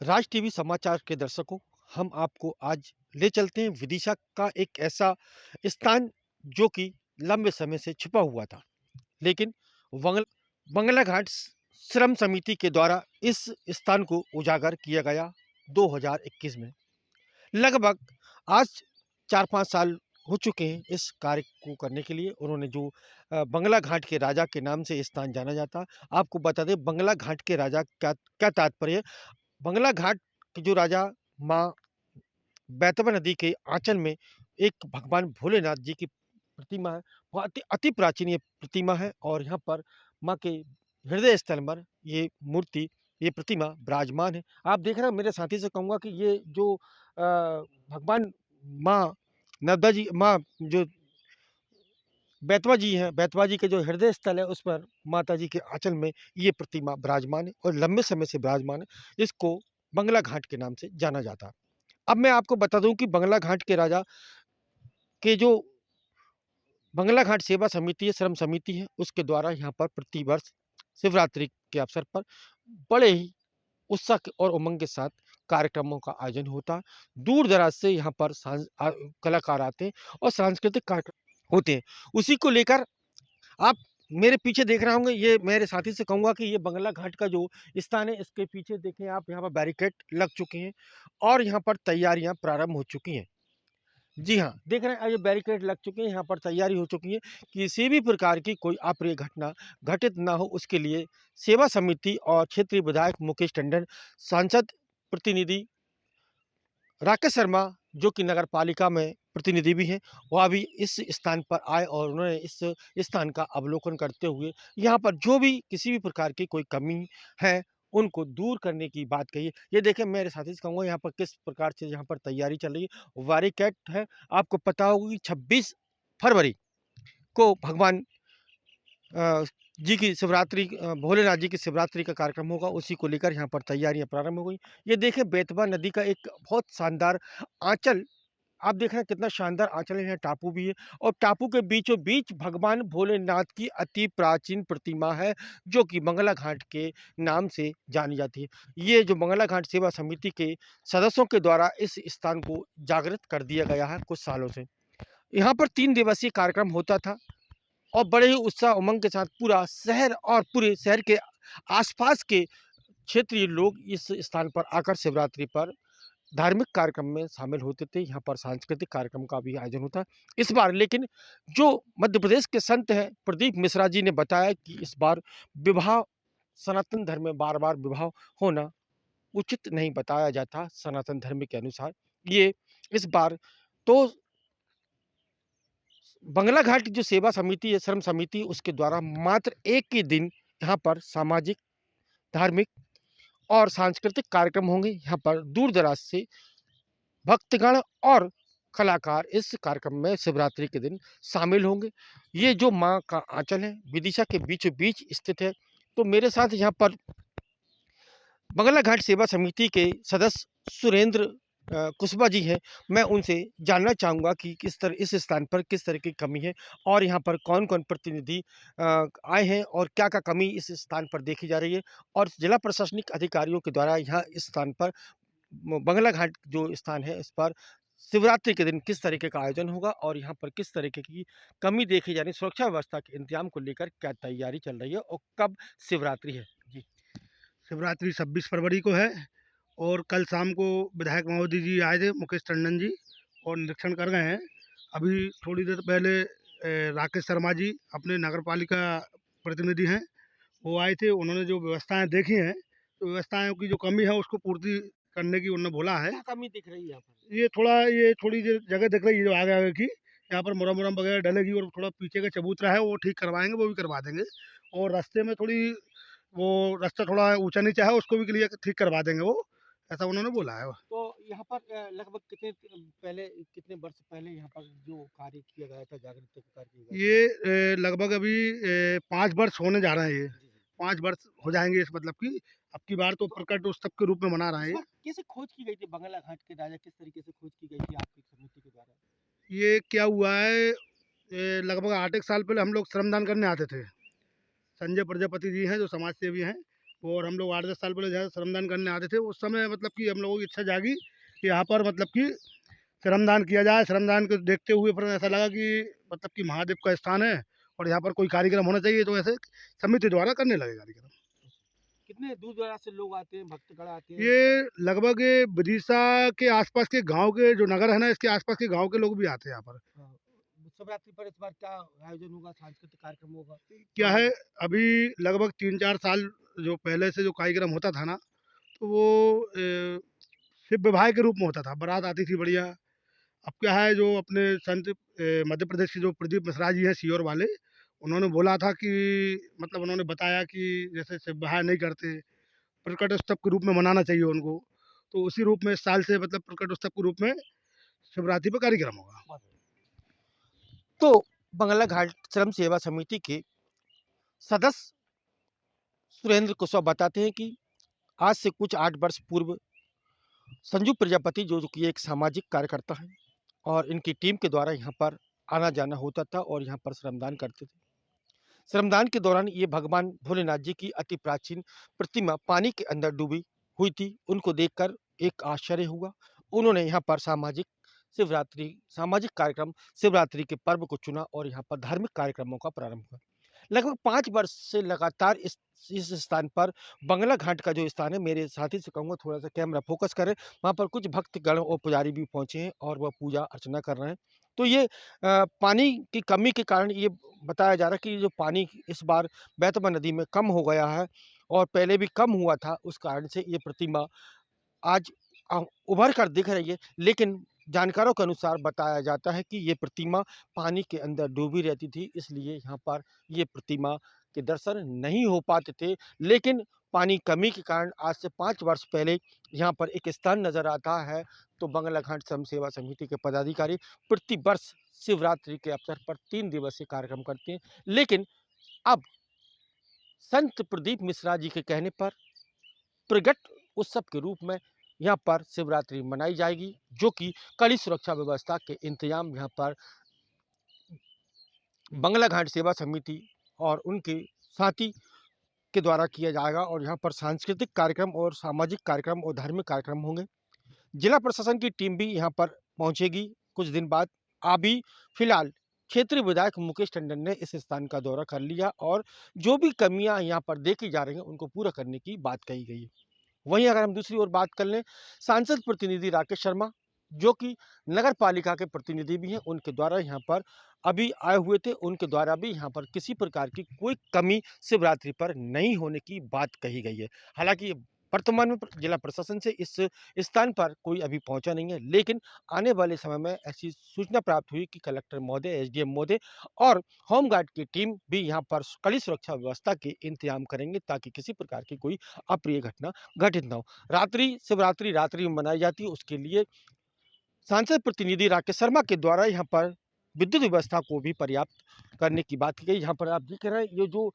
राज TV समाचार के दर्शकों, हम आपको आज ले चलते हैं विदिशा का एक ऐसा स्थान जो कि लंबे समय से छिपा हुआ था। लेकिन वंगल बंगला घाट श्रम समिति के द्वारा इस स्थान को उजागर किया गया 2021 में। लगभग आज 4-5 साल हो चुके हैं इस कार्य को करने के लिए। उन्होंने जो बंगला घाट के राजा के नाम से स्थान जाना जाता। आपको बता दें बंगला घाट के राजा क्या क्या तात्पर्य है। बंगला घाट के जो राजा माँ बैतवा नदी के आंचल में एक भगवान भोलेनाथ जी की प्रतिमा है। वो अति अति प्राचीन ये प्रतिमा है और यहाँ पर माँ के हृदय स्थल पर ये मूर्ति, ये प्रतिमा विराजमान है। आप देख रहे हो, मेरे साथी से कहूँगा कि ये जो भगवान माँ नर्मदा जी, माँ जो बैतवा जी हैं, बैतवा जी के जो हृदय स्थल है, उस पर माता जी के आँचल में ये प्रतिमा विराजमान है और लंबे समय से विराजमान है। इसको बंगला घाट के नाम से जाना जाता है। अब मैं आपको बता दूँ कि बंगला घाट के राजा के जो बंगला घाट सेवा समिति है, श्रम समिति है, उसके द्वारा यहाँ पर प्रतिवर्ष शिवरात्रि के अवसर पर बड़े ही उत्साह और उमंग के साथ कार्यक्रमों का आयोजन होता है। दूर-दराज से यहाँ पर कलाकार आते हैं और सांस्कृतिक कार्यक्रम होते हैं। उसी को लेकर आप मेरे पीछे देख रहे होंगे, ये मेरे साथी से कहूँगा कि ये बंगला घाट का जो स्थान है, इसके पीछे देखें आप, यहाँ पर बैरिकेड लग चुके हैं और यहाँ पर तैयारियाँ प्रारंभ हो चुकी हैं। जी हाँ, देख रहे हैं ये बैरिकेड लग चुके हैं, यहाँ पर तैयारी हो चुकी है। किसी भी प्रकार की कोई अप्रिय घटना घटित ना हो, उसके लिए सेवा समिति और क्षेत्रीय विधायक मुकेश टंडन, सांसद प्रतिनिधि राकेश शर्मा, जो कि नगर पालिका में प्रतिनिधि भी हैं, वह भी इस स्थान पर आए और उन्होंने इस स्थान का अवलोकन करते हुए यहाँ पर जो भी किसी भी प्रकार की कोई कमी है, उनको दूर करने की बात कही है। ये देखें, मेरे साथी से कहूँगा यहाँ पर किस प्रकार से यहाँ पर तैयारी चल रही है। बैरिकेड है, आपको पता होगा कि 26 फरवरी को भगवान अ, जी की शिवरात्रि, भोलेनाथ जी की शिवरात्रि का कार्यक्रम होगा, उसी को लेकर यहाँ पर तैयारियाँ प्रारंभ हो गई। ये देखें, बेतवा नदी का एक बहुत शानदार आँचल, आप देख रहे हैं कितना शानदार आँचल है, यहाँ टापू भी है और टापू के बीचों-बीच भगवान भोलेनाथ की अति प्राचीन प्रतिमा है, जो कि बंगला घाट के नाम से जानी जाती है। ये जो बंगला घाट सेवा समिति के सदस्यों के द्वारा इस स्थान को जागृत कर दिया गया है कुछ सालों से। यहाँ पर 3 दिवसीय कार्यक्रम होता था और बड़े ही उत्साह उमंग के साथ पूरा शहर और पूरे शहर के आस-पास के क्षेत्रीय लोग इस स्थान पर आकर शिवरात्रि पर धार्मिक कार्यक्रम में शामिल होते थे। यहाँ पर सांस्कृतिक कार्यक्रम का भी आयोजन होता है। इस बार लेकिन जो मध्य प्रदेश के संत हैं, प्रदीप मिश्रा जी ने बताया कि इस बार विवाह, सनातन धर्म में बार-बार विवाह होना उचित नहीं बताया जाता सनातन धर्म के अनुसार। ये इस बार तो बंगला घाट जो सेवा समिति है, श्रम समिति, उसके द्वारा मात्र एक ही दिन यहाँ पर सामाजिक, धार्मिक और सांस्कृतिक कार्यक्रम होंगे। यहाँ पर दूर-दराज से भक्तगण और कलाकार इस कार्यक्रम में शिवरात्रि के दिन शामिल होंगे। ये जो माँ का आंचल है, विदिशा के बीचों-बीच स्थित है। तो मेरे साथ यहाँ पर बंगला घाट सेवा समिति के सदस्य सुरेंद्र कुशवाहा जी हैं। मैं उनसे जानना चाहूँगा कि किस तरह इस स्थान पर किस तरह की कमी है और यहाँ पर कौन-कौन प्रतिनिधि आए हैं और क्या-क्या कमी इस स्थान पर देखी जा रही है और जिला प्रशासनिक अधिकारियों के द्वारा यहाँ इस स्थान पर बंगला घाट जो स्थान है, इस पर शिवरात्रि के दिन किस तरीके का आयोजन होगा और यहाँ पर किस तरीके की कमी देखी जा रही है, सुरक्षा व्यवस्था के इंतजाम को लेकर क्या तैयारी चल रही है और कब शिवरात्रि है? जी। शिवरात्रि 26 फरवरी को है और कल शाम को विधायक महोदय जी आए थे, मुकेश टंडन जी, और निरीक्षण कर गए हैं। अभी थोड़ी देर पहले राकेश शर्मा जी अपने नगर पालिका प्रतिनिधि हैं, वो आए थे। उन्होंने जो व्यवस्थाएं देखी हैं, तो व्यवस्थाओं की जो कमी है उसको पूर्ति करने की उन्होंने बोला है। क्या कमी दिख रही है यहाँ पर? ये थोड़ी जो जगह दिख रही है जो आगे आगे की, यहाँ पर मुरम मुरम वगैरह डलेगी और थोड़ा पीछे का चबूतरा है वो ठीक करवाएंगे, वो भी करवा देंगे। और रास्ते में थोड़ी वो रास्ता थोड़ा ऊंचा नीचा है, उसको भी क्लियर ठीक करवा देंगे वो, ऐसा उन्होंने बोला है। तो यहाँ पर लगभग कितने वर्ष पहले यहाँ पर जो कार्य किया गया था, जागरूकता का कार्य किया गया था? ये लगभग अभी 5 वर्ष होने जा रहे हैं ये। जी, जी। 5 वर्ष हो जाएंगे इस मतलब की। अब की बार तो तो प्रकट उत्सव के रूप में मना रहे इस हैं बार कैसे खोज की गई थी बंगला घाट के राजा, किस तरीके से खोज की गई थी आपकी समिति के द्वारा? ये क्या हुआ है, लगभग 8 एक साल पहले हम लोग श्रमदान करने आते थे। संजय प्रजापति जी हैं जो समाज सेवी हैं, और हम लोग 8-10 साल पहले जहाँ श्रमदान करने आते थे, उस समय मतलब कि हम लोगों की इच्छा जागी कि यहाँ पर मतलब कि श्रमदान किया जाए। श्रमदान को देखते हुए फिर ऐसा लगा कि मतलब कि महादेव का स्थान है और यहाँ पर कोई कार्यक्रम होना चाहिए, तो ऐसे समिति द्वारा करने लगे कार्यक्रम। कितने दूर दराज से लोग आते हैं, भक्तगण आते हैं? ये लगभग विदिशा के आसपास के गाँव के जो नगर है ना, इसके आसपास के गाँव के लोग भी आते हैं यहाँ पर। हाँ, शिवरात्रि पर इस बार क्या आयोजन होगा, सांस्कृतिक कार्यक्रम होगा? क्या है, अभी लगभग 3-4 साल जो पहले से जो कार्यक्रम होता था ना, तो वो शिव विवाह के रूप में होता था, बारात आती थी बढ़िया। अब क्या है, जो अपने संत मध्य प्रदेश के जो प्रदीप मिश्रा जी हैं सीहोर वाले, उन्होंने बोला था कि मतलब उन्होंने बताया कि जैसे शिव विवाह नहीं करते, प्रकट उत्सव के रूप में मनाना चाहिए उनको। तो उसी रूप में इस साल से मतलब प्रकट उत्सव के रूप में शिवरात्रि पे कार्यक्रम होगा। तो बंगला घाट श्रम सेवा समिति के सदस्य सुरेंद्र कुशवाहा बताते हैं कि आज से कुछ 8 वर्ष पूर्व संजू प्रजापति जो कि एक सामाजिक कार्यकर्ता हैं और इनकी टीम के द्वारा यहाँ पर आना-जाना होता था और यहाँ पर श्रमदान करते थे। श्रमदान के दौरान ये भगवान भोलेनाथ जी की अति प्राचीन प्रतिमा पानी के अंदर डूबी हुई थी। उनको देखकर एक आश्चर्य हुआ। उन्होंने यहाँ पर सामाजिक कार्यक्रम शिवरात्रि के पर्व को चुना और यहाँ पर धार्मिक कार्यक्रमों का प्रारंभ हुआ। लगभग 5 वर्ष से लगातार इस स्थान पर बंगला घाट का जो स्थान है, मेरे साथी से कहूँगा थोड़ा-सा कैमरा फ़ोकस करें। वहाँ पर कुछ भक्तगण और पुजारी भी पहुँचे हैं और वह पूजा अर्चना कर रहे हैं। तो ये पानी की कमी के कारण ये बताया जा रहा है कि जो पानी इस बार बैतवा नदी में कम हो गया है और पहले भी कम हुआ था, उस कारण से ये प्रतिमा आज उभर कर दिख रही है। लेकिन जानकारों के अनुसार बताया जाता है कि ये प्रतिमा पानी के अंदर डूबी रहती थी, इसलिए यहाँ पर ये प्रतिमा के दर्शन नहीं हो पाते थे। लेकिन पानी कमी के कारण आज से 5 वर्ष पहले यहाँ पर एक स्थान नज़र आता है, तो बंगला घाट श्रम सेवा समिति के पदाधिकारी प्रति वर्ष शिवरात्रि के अवसर पर 3 दिवसीय कार्यक्रम करते हैं। लेकिन अब संत प्रदीप मिश्रा जी के कहने पर प्रगट उत्सव के रूप में यहाँ पर शिवरात्रि मनाई जाएगी, जो कि कड़ी सुरक्षा व्यवस्था के इंतजाम यहाँ पर बंगला घाट सेवा समिति और उनके साथी के द्वारा किया जाएगा और यहाँ पर सांस्कृतिक कार्यक्रम और सामाजिक कार्यक्रम और धार्मिक कार्यक्रम होंगे। जिला प्रशासन की टीम भी यहाँ पर पहुँचेगी कुछ दिन बाद। अभी फिलहाल क्षेत्रीय विधायक मुकेश टंडन ने इस स्थान का दौरा कर लिया और जो भी कमियां यहाँ पर देखी जा रही हैं, उनको पूरा करने की बात कही गई है। वहीं अगर हम दूसरी ओर बात कर लें, सांसद प्रतिनिधि राकेश शर्मा, जो कि नगर पालिका के प्रतिनिधि भी हैं, उनके द्वारा यहाँ पर अभी आए हुए थे, उनके द्वारा भी यहाँ पर किसी प्रकार की कोई कमी शिवरात्रि पर नहीं होने की बात कही गई है। हालाँकि वर्तमान में जिला प्रशासन से इस स्थान पर कोई अभी पहुँचा नहीं है, लेकिन आने वाले समय में ऐसी सूचना प्राप्त हुई कि कलेक्टर महोदय, एसडीएम महोदय और होमगार्ड की टीम भी यहाँ पर कड़ी सुरक्षा व्यवस्था के इंतजाम करेंगे, ताकि किसी प्रकार की कोई अप्रिय घटना घटित ना हो। शिवरात्रि रात्रि में मनाई जाती है, उसके लिए सांसद प्रतिनिधि राकेश शर्मा के द्वारा यहाँ पर विद्युत व्यवस्था को भी पर्याप्त करने की बात की गई। यहाँ पर आप देख रहे हैं, ये जो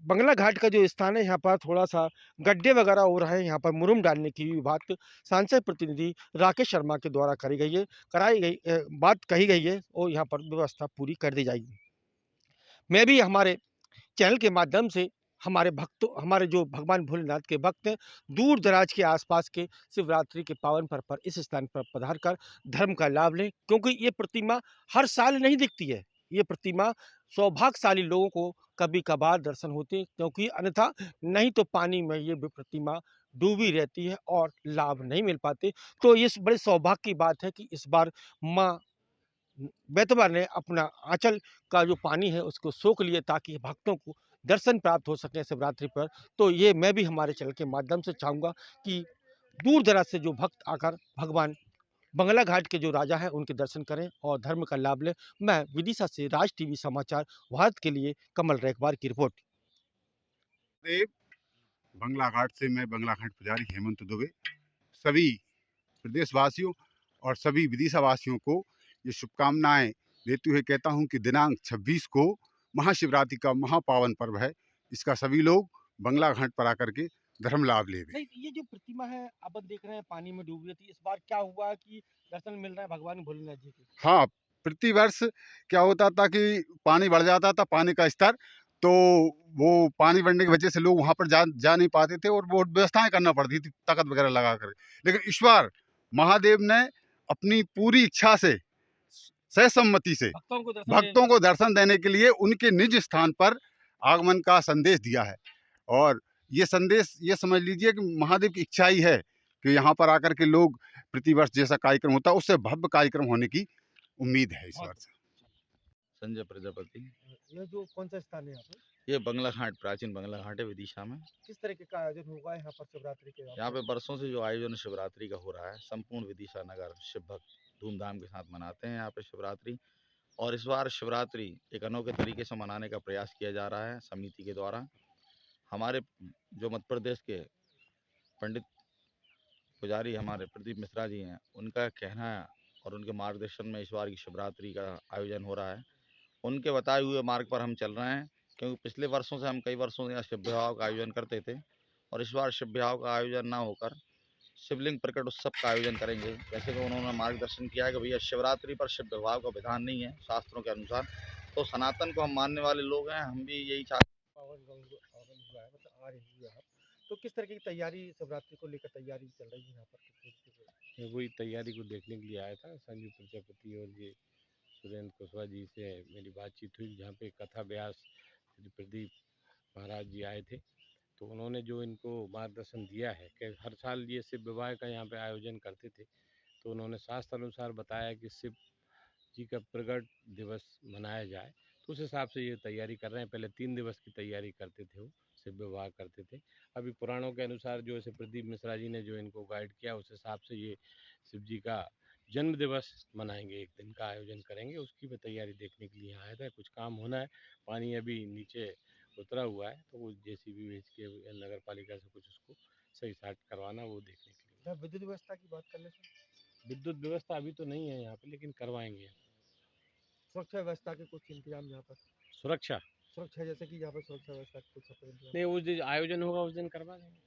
बंगला घाट का जो स्थान है, यहाँ पर थोड़ा-सा गड्ढे वगैरह हो रहे हैं, यहाँ पर मुरुम डालने की भी बात सांसद प्रतिनिधि राकेश शर्मा के द्वारा बात कही गई है और यहाँ पर व्यवस्था पूरी कर दी जाएगी। मैं भी हमारे चैनल के माध्यम से हमारे जो भगवान भोलेनाथ के भक्त हैं, दूर-दराज के आस-पास के शिवरात्रि के पावन पर्व पर इस स्थान पर पधार कर धर्म का लाभ लें, क्योंकि ये प्रतिमा हर साल नहीं दिखती है। ये प्रतिमा सौभाग्यशाली लोगों को कभी-कभार दर्शन होते हैं, क्योंकि अन्यथा नहीं तो पानी में ये प्रतिमा डूबी रहती है और लाभ नहीं मिल पाते। तो ये बड़े सौभाग्य की बात है कि इस बार माँ बेतवा ने अपना आँचल का जो पानी है उसको सोख लिए, ताकि भक्तों को दर्शन प्राप्त हो सके शिवरात्रि पर। तो ये मैं भी हमारे चैनल के माध्यम से चाहूँगा कि दूर-दराज से जो भक्त आकर भगवान बंगला घाट के जो राजा हैं उनके दर्शन करें और धर्म का लाभ लें। मैं विदिशा से राज टीवी समाचार भारत के लिए कमल रैकबार की रिपोर्ट। देव बंगला घाट से मैं बंगला घाट पुजारी हेमंत दुबे सभी प्रदेशवासियों और सभी विदिशा वासियों को ये शुभकामनाएं देते हुए कहता हूं कि दिनांक 26 को महाशिवरात्रि का महापावन पर्व है। इसका सभी लोग बंगला घाट पर आकर के धर्म लाभ लेवे। नहीं, ये जो प्रतिमा है अब देख रहे हैं पानी में डूब रही थी, इस बार क्या हुआ कि दर्शन मिल रहा है भगवान भोलेनाथ जी के? हाँ, प्रतिवर्ष क्या होता था कि पानी बढ़ जाता था, पानी का स्तर, तो वो पानी बढ़ने की वजह से लोग वहाँ पर जा नहीं पाते थे और बहुत व्यवस्थाएं करना पड़ती थी ताकत वगैरह लगा कर। लेकिन इस बार महादेव ने अपनी पूरी इच्छा से, सहसम्मति से भक्तों को दर्शन देने के लिए उनके निज स्थान पर आगमन का संदेश दिया है। और ये संदेश ये समझ लीजिए कि महादेव की इच्छा ही है कि यहाँ पर आकर के लोग प्रतिवर्ष जैसा कार्यक्रम होता है उससे भव्य कार्यक्रम होने की उम्मीद है इस वर्ष। संजय प्रजापति। ये जो कौन सा स्थान है यहाँ पर? ये बंगला घाट, प्राचीन बंगला घाट है विदिशा में। किस तरीके का आयोजन होगा यहाँ पर शिवरात्रि के यहाँ पे बरसों से जो आयोजन शिवरात्रि का हो रहा है, संपूर्ण विदिशा नगर शिव भक्त धूमधाम के साथ मनाते हैं यहाँ पे शिवरात्रि। और इस बार शिवरात्रि एक अनोखे तरीके से मनाने का प्रयास किया जा रहा है समिति के द्वारा। हमारे जो मध्य प्रदेश के पंडित पुजारी हमारे प्रदीप मिश्रा जी हैं, उनका कहना है और उनके मार्गदर्शन में इस बार की शिवरात्रि का आयोजन हो रहा है। उनके बताए हुए मार्ग पर हम चल रहे हैं, क्योंकि पिछले वर्षों से हम कई वर्षों से यहाँ शिव विवाह का आयोजन करते थे और इस बार शिव विवाह का आयोजन ना होकर शिवलिंग प्रकट उत्सव का आयोजन करेंगे। जैसे कि उन्होंने मार्गदर्शन किया है कि भैया शिवरात्रि पर शिव विवाह का विधान नहीं है शास्त्रों के अनुसार, तो सनातन को हम मानने वाले लोग हैं, हम भी यही चाहते पावन आगमन हुआ है, मतलब आ रही हुई है आप, तो किस तरह की तैयारी शिवरात्रि को लेकर तैयारी चल रही है यहाँ पर? मैं वही तैयारी को देखने के लिए आया था। संजय प्रजापति और ये सुरेंद्र कुशवाहा जी से मेरी बातचीत हुई, जहाँ पे कथा व्यास श्री प्रदीप महाराज जी आए थे। तो उन्होंने जो इनको मार्गदर्शन दिया है कि हर साल ये शिव विवाह का यहाँ पे आयोजन करते थे, तो उन्होंने शास्त्र अनुसार बताया कि शिव जी का प्रगट दिवस मनाया जाए, तो उस हिसाब से ये तैयारी कर रहे हैं। पहले 3 दिवस की तैयारी करते थे, वो शिव विवाह करते थे। अभी पुराणों के अनुसार जो ऐसे प्रदीप मिश्रा जी ने जो इनको गाइड किया, उस हिसाब से ये शिव जी का जन्म दिवस मनाएंगे, एक दिन का आयोजन करेंगे। उसकी भी तैयारी देखने के लिए यहाँ आया था। कुछ काम होना है, पानी अभी नीचे उतरा हुआ है, तो वो जेसीबी भेज के नगर पालिका से कुछ उसको सही साट करवाना, वो देखने के लिए। यहाँ विद्युत व्यवस्था की बात कर लेते हैं। विद्युत व्यवस्था अभी तो नहीं है यहाँ पे, लेकिन करवाएंगे। सुरक्षा व्यवस्था के कुछ इंतजाम यहाँ पर? सुरक्षा सुरक्षा जैसे कि यहाँ पर सुरक्षा व्यवस्था के कुछ इंतजाम? नहीं, उस दिन आयोजन होगा उस दिन करवा देंगे।